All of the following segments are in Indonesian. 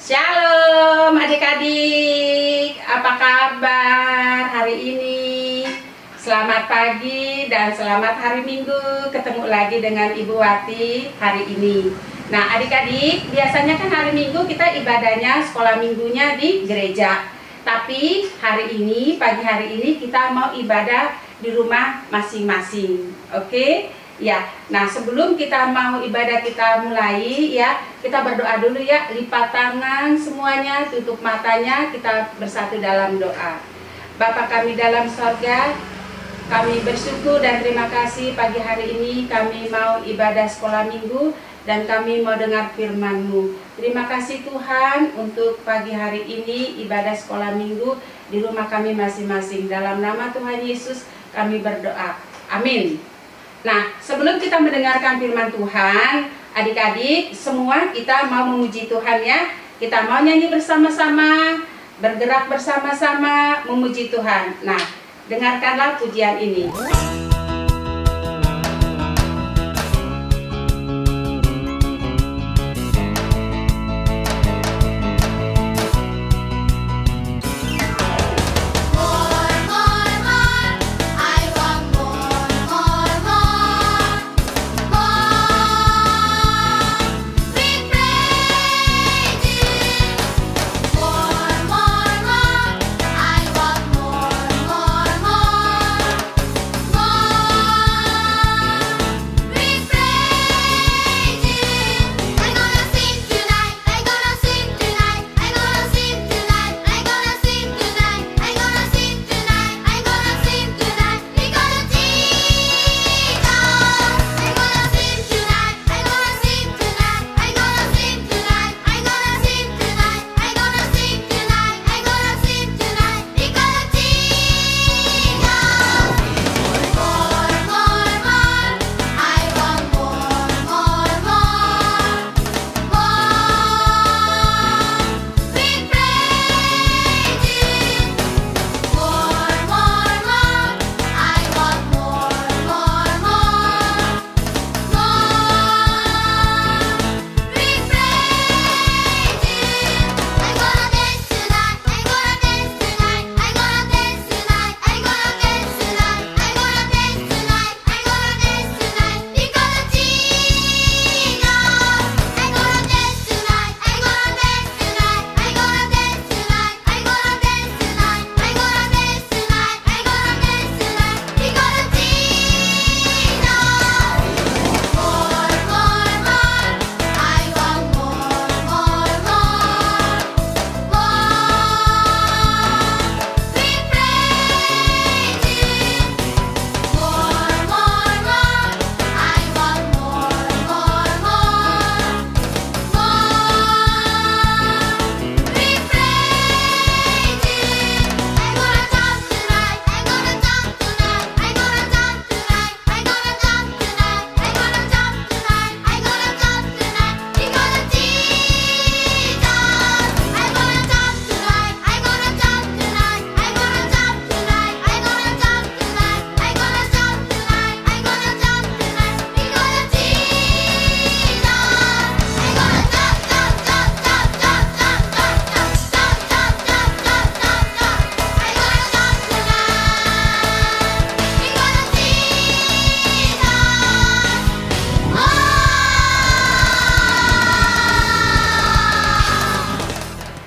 Shalom adik-adik, apa kabar hari ini? Selamat pagi dan selamat hari Minggu. Ketemu lagi dengan Ibu Wati hari ini. Nah adik-adik, biasanya kan hari Minggu kita ibadahnya sekolah minggunya di gereja. Tapi hari ini, pagi hari ini kita mau ibadah di rumah masing-masing. Oke? Ya, nah sebelum kita mau ibadah kita mulai ya, kita berdoa dulu ya, lipat tangan semuanya, tutup matanya, kita bersatu dalam doa. Bapa kami dalam sorga, kami bersyukur dan terima kasih pagi hari ini kami mau ibadah sekolah minggu dan kami mau dengar firman-Mu. Terima kasih Tuhan untuk pagi hari ini ibadah sekolah minggu di rumah kami masing-masing. Dalam nama Tuhan Yesus kami berdoa. Amin. Nah, sebelum kita mendengarkan firman Tuhan, adik-adik semua kita mau memuji Tuhan ya. Kita mau nyanyi bersama-sama, bergerak bersama-sama memuji Tuhan. Nah, dengarkanlah pujian ini.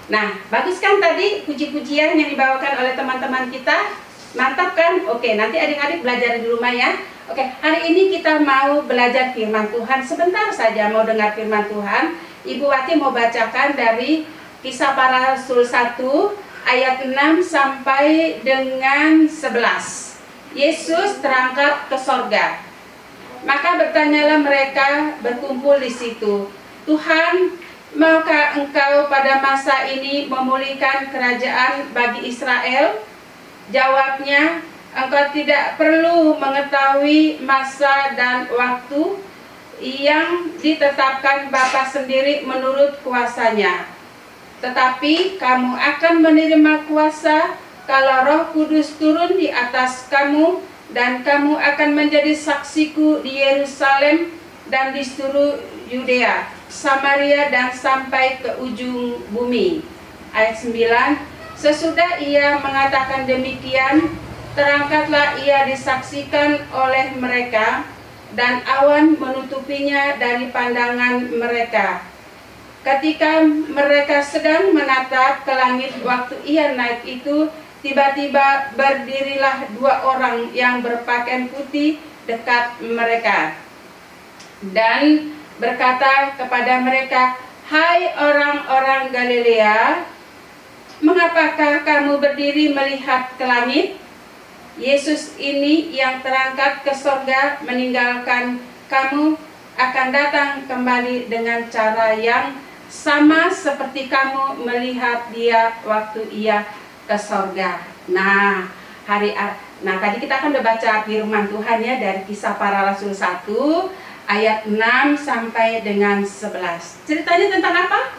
Nah, bagus kan tadi puji-pujian yang dibawakan oleh teman-teman kita? Mantap kan? Oke, nanti adik-adik belajar di rumah ya. Oke, hari ini kita mau belajar firman Tuhan. Sebentar saja mau dengar firman Tuhan. Ibu Wati mau bacakan dari Kisah Para Rasul 1 ayat 6 sampai dengan 11. Yesus terangkat ke sorga. Maka bertanyalah mereka berkumpul di situ, Tuhan, maka engkau pada masa ini memulihkan kerajaan bagi Israel? Jawabnya, engkau tidak perlu mengetahui masa dan waktu yang ditetapkan Bapa sendiri menurut kuasanya. Tetapi kamu akan menerima kuasa kalau Roh Kudus turun di atas kamu, dan kamu akan menjadi saksiku di Yerusalem dan di seluruh Yudea Samaria dan sampai ke ujung bumi. Ayat 9, sesudah ia mengatakan demikian, terangkatlah ia disaksikan oleh mereka, dan awan menutupinya dari pandangan mereka. Ketika mereka sedang menatap ke langit waktu ia naik itu, tiba-tiba berdirilah dua orang yang berpakaian putih dekat mereka, dan berkata kepada mereka, "Hai orang-orang Galilea, mengapakah kamu berdiri melihat ke langit? Yesus ini yang terangkat ke sorga meninggalkan kamu akan datang kembali dengan cara yang sama seperti kamu melihat dia waktu ia ke sorga." Nah, tadi kita kan udah baca firman Tuhan ya dari Kisah Para Rasul 1 ayat 6 sampai dengan 11. Ceritanya tentang apa?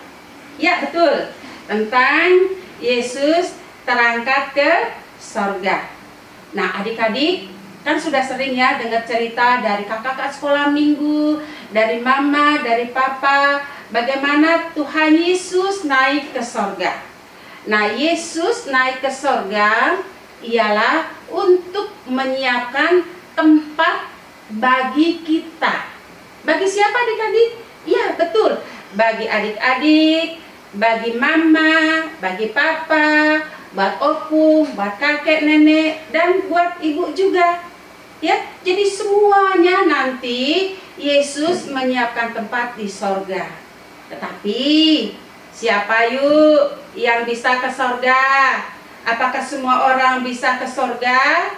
Ya, betul. Tentang Yesus terangkat ke sorga. Nah, adik-adik kan sudah sering ya dengar cerita dari kakak-kakak sekolah minggu, dari mama, dari papa, bagaimana Tuhan Yesus naik ke sorga. Nah, Yesus naik ke sorga ialah untuk menyiapkan tempat bagi kita. Bagi siapa adik-adik? Ya, betul. Bagi adik-adik, bagi mama, bagi papa, buat opung, buat kakek, nenek, dan buat ibu juga. Ya, jadi semuanya nanti Yesus menyiapkan tempat di sorga. Tetapi siapa yuk yang bisa ke sorga? Apakah semua orang bisa ke sorga?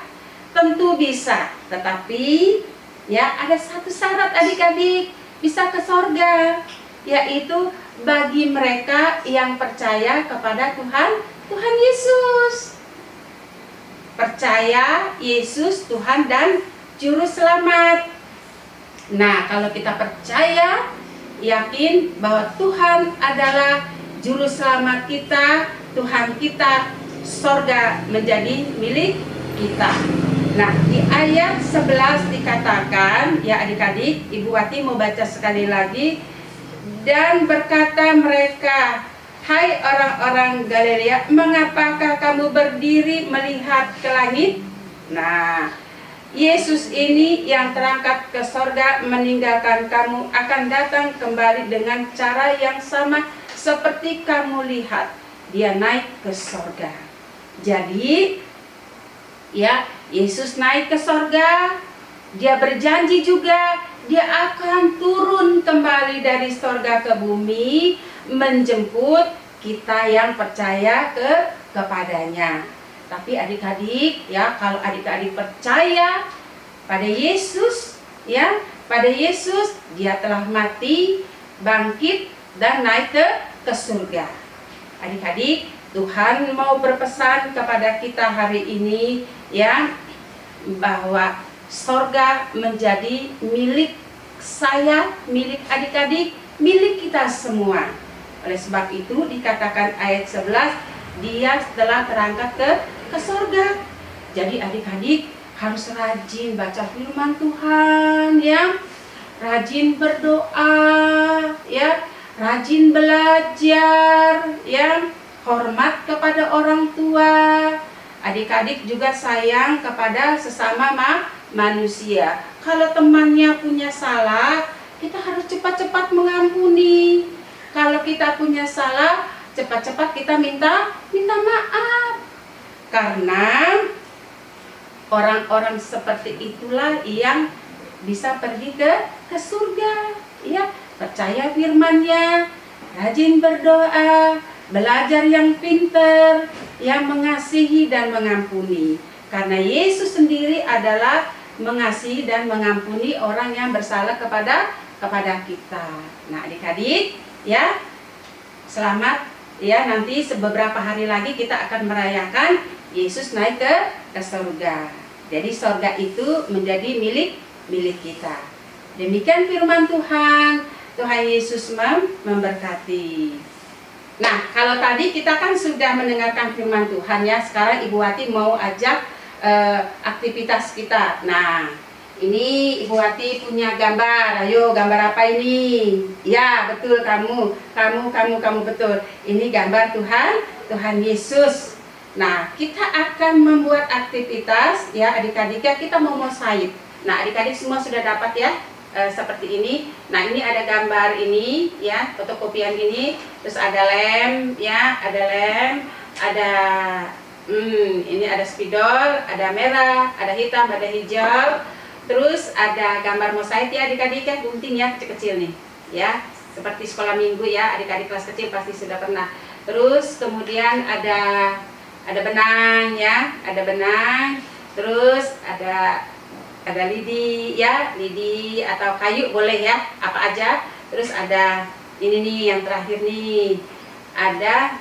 Tentu bisa. Tetapi ya ada satu syarat adik-adik bisa ke sorga, yaitu bagi mereka yang percaya kepada Tuhan Yesus. Percaya Yesus Tuhan dan Juru Selamat. Nah, kalau kita percaya, yakin bahwa Tuhan adalah Juru Selamat kita, Tuhan kita, sorga menjadi milik kita. Nah, di ayat 11 dikatakan, ya adik-adik, Ibu Wati mau baca sekali lagi. Dan berkata mereka, "Hai orang-orang Galilea, mengapakah kamu berdiri melihat ke langit?" Nah, Yesus ini yang terangkat ke sorga meninggalkan kamu akan datang kembali dengan cara yang sama seperti kamu lihat. Dia naik ke sorga. Jadi, ya, Yesus naik ke sorga. Dia berjanji juga dia akan turun kembali dari sorga ke bumi menjemput kita yang percaya kepadanya. Tapi adik-adik ya, kalau adik-adik percaya pada Yesus ya, pada Yesus dia telah mati, bangkit dan naik ke surga. Adik-adik, Tuhan mau berpesan kepada kita hari ini ya, bahwa sorga menjadi milik saya, milik adik-adik, milik kita semua. Oleh sebab itu dikatakan ayat 11, dia telah terangkat ke sorga. Jadi adik-adik harus rajin baca firman Tuhan ya, rajin berdoa ya, rajin belajar ya, hormat kepada orang tua. Adik-adik juga sayang kepada sesama manusia. Kalau temannya punya salah, kita harus cepat-cepat mengampuni. Kalau kita punya salah, cepat-cepat kita minta maaf. Karena orang-orang seperti itulah yang bisa pergi ke surga. Ya, percaya firman-Nya, rajin berdoa, belajar yang pintar, yang mengasihi dan mengampuni. Karena Yesus sendiri adalah mengasihi dan mengampuni orang yang bersalah kepada kita. Nah, adik-adik, ya, selamat ya, nanti beberapa hari lagi kita akan merayakan Yesus naik ke surga. Jadi surga itu menjadi milik kita. Demikian firman Tuhan. Tuhan Yesus memberkati. Nah, kalau tadi kita kan sudah mendengarkan firman Tuhan ya, sekarang Ibu Wati mau ajak aktivitas kita. Nah, ini Ibu Wati punya gambar. Ayo, gambar apa ini? Ya, betul, kamu betul. Ini gambar Tuhan Yesus. Nah, kita akan membuat aktivitas ya adik-adik ya, kita mau mosaik. Nah, adik-adik semua sudah dapat ya seperti ini. Nah, ini ada gambar ini ya, fotokopian ini, terus ada lem ya, ini ada spidol, ada merah, ada hitam, ada hijau. Terus ada gambar mosaik ya adik-adik ya, gunting ya, kecil-kecil nih ya, seperti sekolah minggu ya, adik-adik kelas kecil pasti sudah pernah. Terus kemudian ada benang ya, ada benang. Terus ada lidi ya, lidi atau kayu boleh ya, apa aja. Terus ada ini nih yang terakhir nih, ada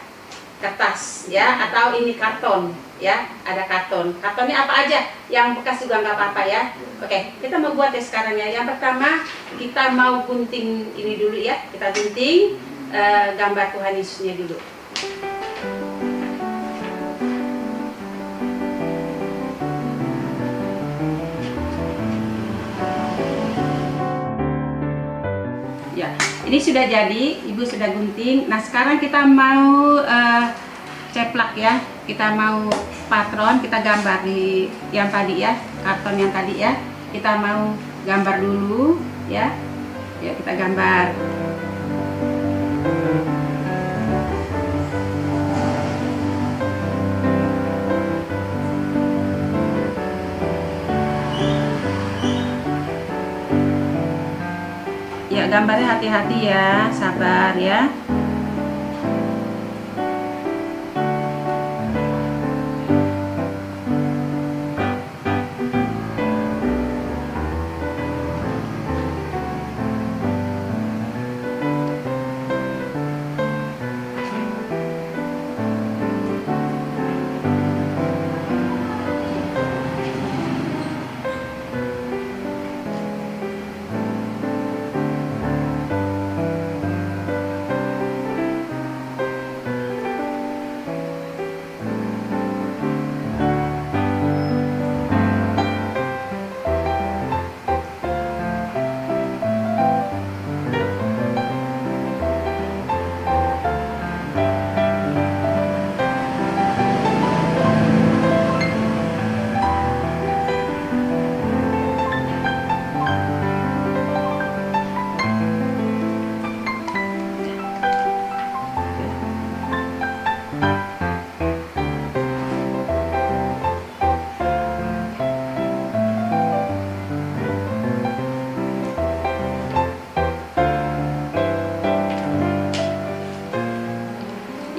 kertas ya, atau ini karton ya, ada karton. Kartonnya apa aja, yang bekas juga nggak apa-apa ya. Oke, kita mau buat ya sekarang ya. Yang pertama kita mau gunting ini dulu ya, kita gunting gambar Tuhan Yesusnya dulu. Ya, ini sudah jadi, Ibu sudah gunting. Nah, sekarang kita mau ceplak ya. Kita mau patron, kita gambar di yang tadi ya, karton yang tadi ya. Kita mau gambar dulu ya. Ya, kita gambar. Ya, gambarnya hati-hati ya, sabar ya.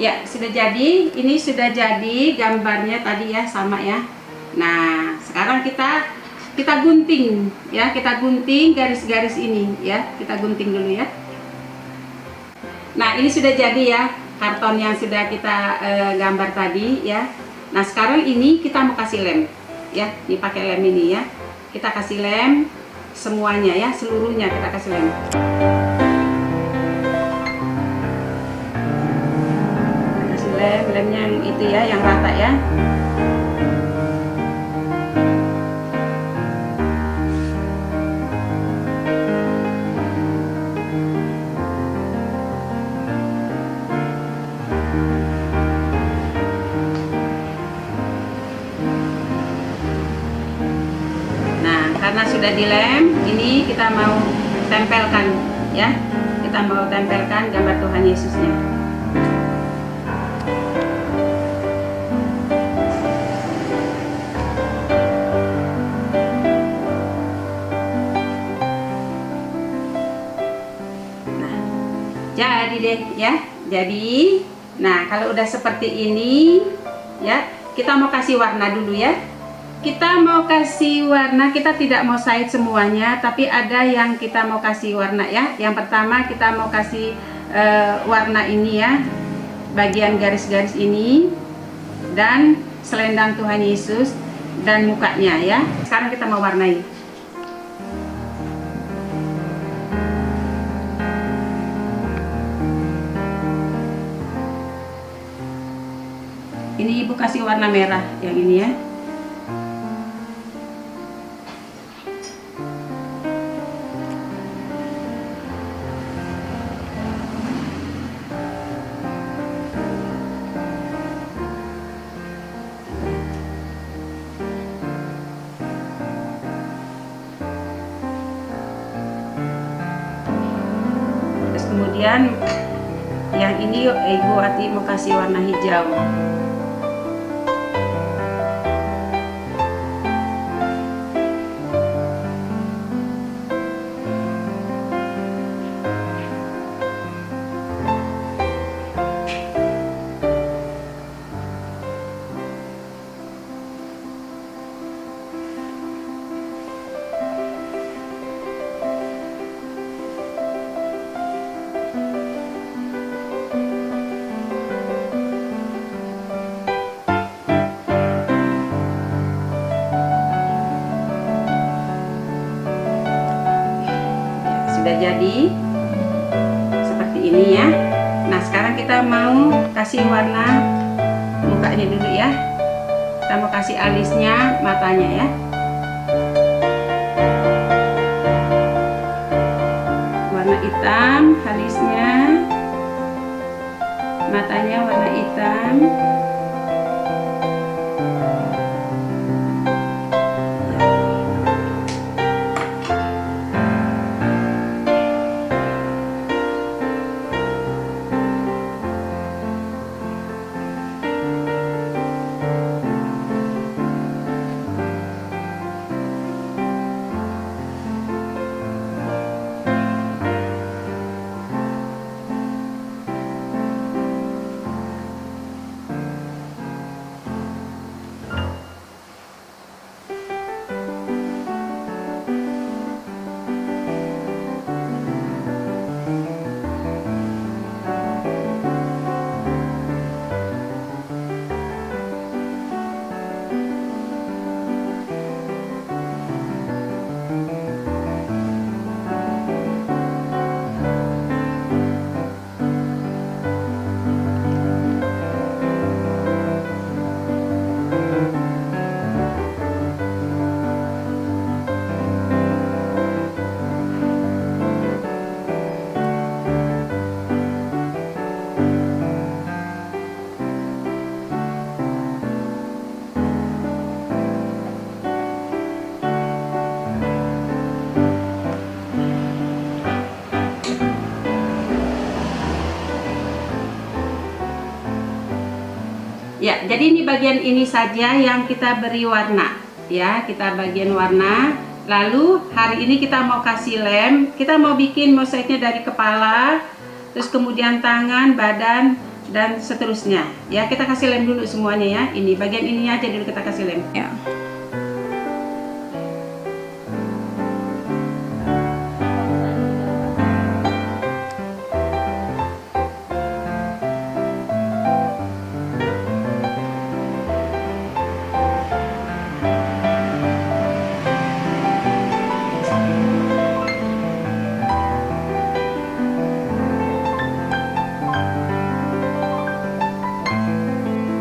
Ya, sudah jadi. Ini sudah jadi gambarnya tadi ya, sama ya. Nah, sekarang kita gunting ya, kita gunting garis-garis ini ya. Kita gunting dulu ya. Nah, ini sudah jadi ya, karton yang sudah kita gambar tadi ya. Nah, sekarang ini kita mau kasih lem ya. Ini pakai lem ini ya. Kita kasih lem semuanya ya, seluruhnya kita kasih lem. Lemnya yang itu ya, yang rata ya. Nah, karena sudah dilem, ini kita mau tempelkan ya. Kita mau tempelkan gambar Tuhan Yesusnya. Jadi deh ya, jadi nah kalau udah seperti ini ya, kita mau kasih warna dulu ya. Kita mau kasih warna, kita tidak mau mosaik semuanya, tapi ada yang kita mau kasih warna ya. Yang pertama kita mau kasih warna ini ya, bagian garis-garis ini, dan selendang Tuhan Yesus dan mukanya ya. Sekarang kita mau warnai. Ini Ibu kasih warna merah yang ini ya. kemudian yang ini Ibu Wati mau kasih warna hijau. Sudah jadi seperti ini ya. Nah sekarang kita mau kasih warna mukanya dulu ya. Kita mau kasih alisnya, matanya ya. Warna hitam alisnya, matanya warna hitam. Ya, jadi ini bagian ini saja yang kita beri warna. Ya, kita bagian warna. Lalu hari ini kita mau kasih lem. Kita mau bikin mosaiknya dari kepala, terus kemudian tangan, badan, dan seterusnya. Ya, kita kasih lem dulu semuanya ya. Ini bagian ininya aja dulu kita kasih lem. Ya.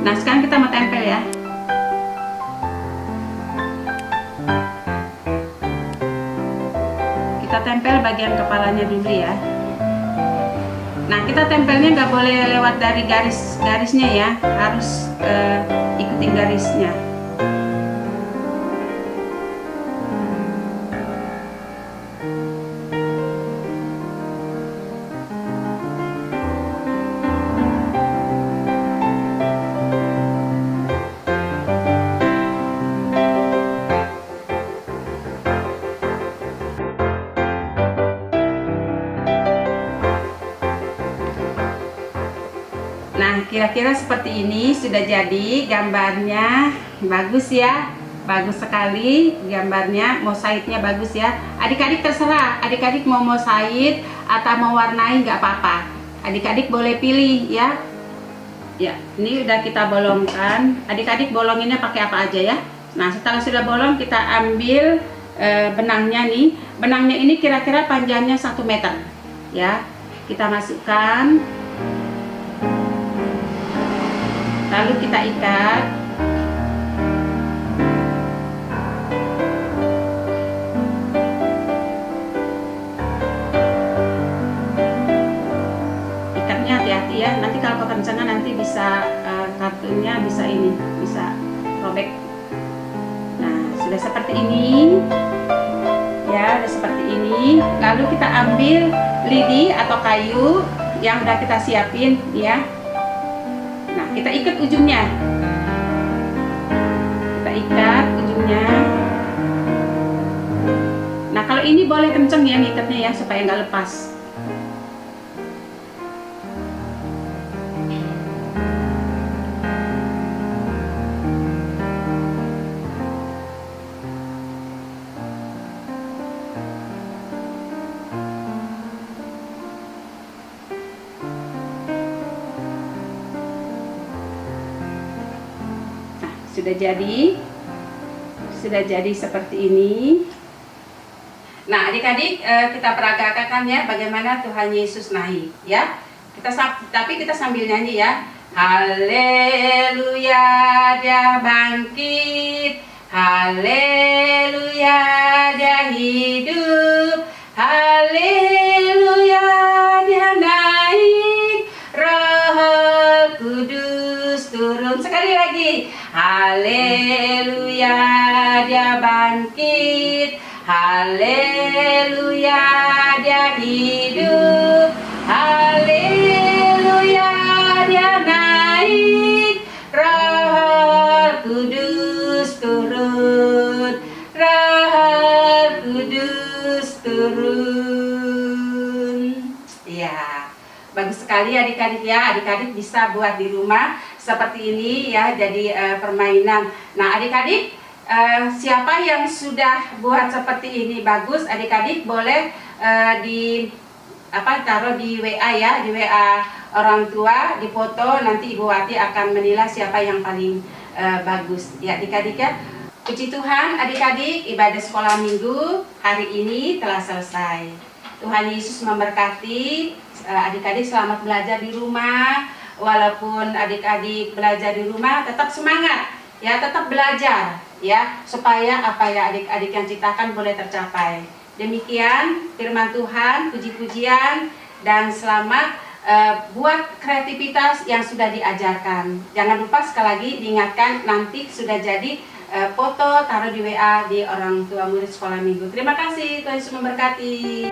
Nah sekarang kita mau tempel ya. Kita tempel bagian kepalanya dulu ya. Nah kita tempelnya nggak boleh lewat dari garisnya ya, harus ikutin garisnya. Nah kira-kira seperti ini sudah jadi gambarnya. Bagus ya, bagus sekali gambarnya, mosaiknya bagus ya. Adik-adik terserah, adik-adik mau mosaik atau mau warnai nggak apa-apa, adik-adik boleh pilih ya. Ya ini udah kita bolongkan, adik-adik bolonginnya pakai apa aja ya. Nah setelah sudah bolong kita ambil benangnya nih. Benangnya ini kira-kira panjangnya 1 meter ya. Kita masukkan, lalu kita ikat. Ikatnya hati-hati ya, nanti kalau kekencangan nanti bisa kartunnya bisa robek. Nah sudah seperti ini Ya, udah seperti ini. Lalu kita ambil lidi atau kayu yang udah kita siapin ya. Nah, kita ikat ujungnya. Kita ikat ujungnya. Nah, kalau ini boleh kenceng ya ngikatnya ya, supaya nggak lepas. Sudah jadi seperti ini. Nah, adik-adik, kita peragakan ya bagaimana Tuhan Yesus naik ya. Tapi kita sambil nyanyi ya. Haleluya, dia bangkit. Haleluya, dia hidup. Haleluya, dia naik. Roh Kudus turun. Sekali lagi. Haleluya, dia bangkit. Haleluya, dia hidup. Haleluya, dia naik. Roh Kudus turun. Roh Kudus turun. Ya, bagus sekali adik-adik ya. Adik-adik bisa buat di rumah seperti ini ya, jadi permainan. Nah, adik-adik, siapa yang sudah buat seperti ini bagus, adik-adik boleh taruh di WA ya, di WA orang tua, di foto, nanti Ibu Wati akan menilai siapa yang paling bagus ya adik-adik ya. Puji Tuhan adik-adik, ibadah sekolah minggu hari ini telah selesai. Tuhan Yesus memberkati. Adik-adik selamat belajar di rumah. Walaupun adik-adik belajar di rumah, tetap semangat ya, tetap belajar ya, supaya apa ya adik-adik yang ciptakan boleh tercapai. Demikian firman Tuhan, puji-pujian, dan selamat buat kreativitas yang sudah diajarkan. Jangan lupa sekali lagi diingatkan, nanti sudah jadi foto taruh di WA di orang tua murid sekolah minggu. Terima kasih, Tuhan Yesus memberkati.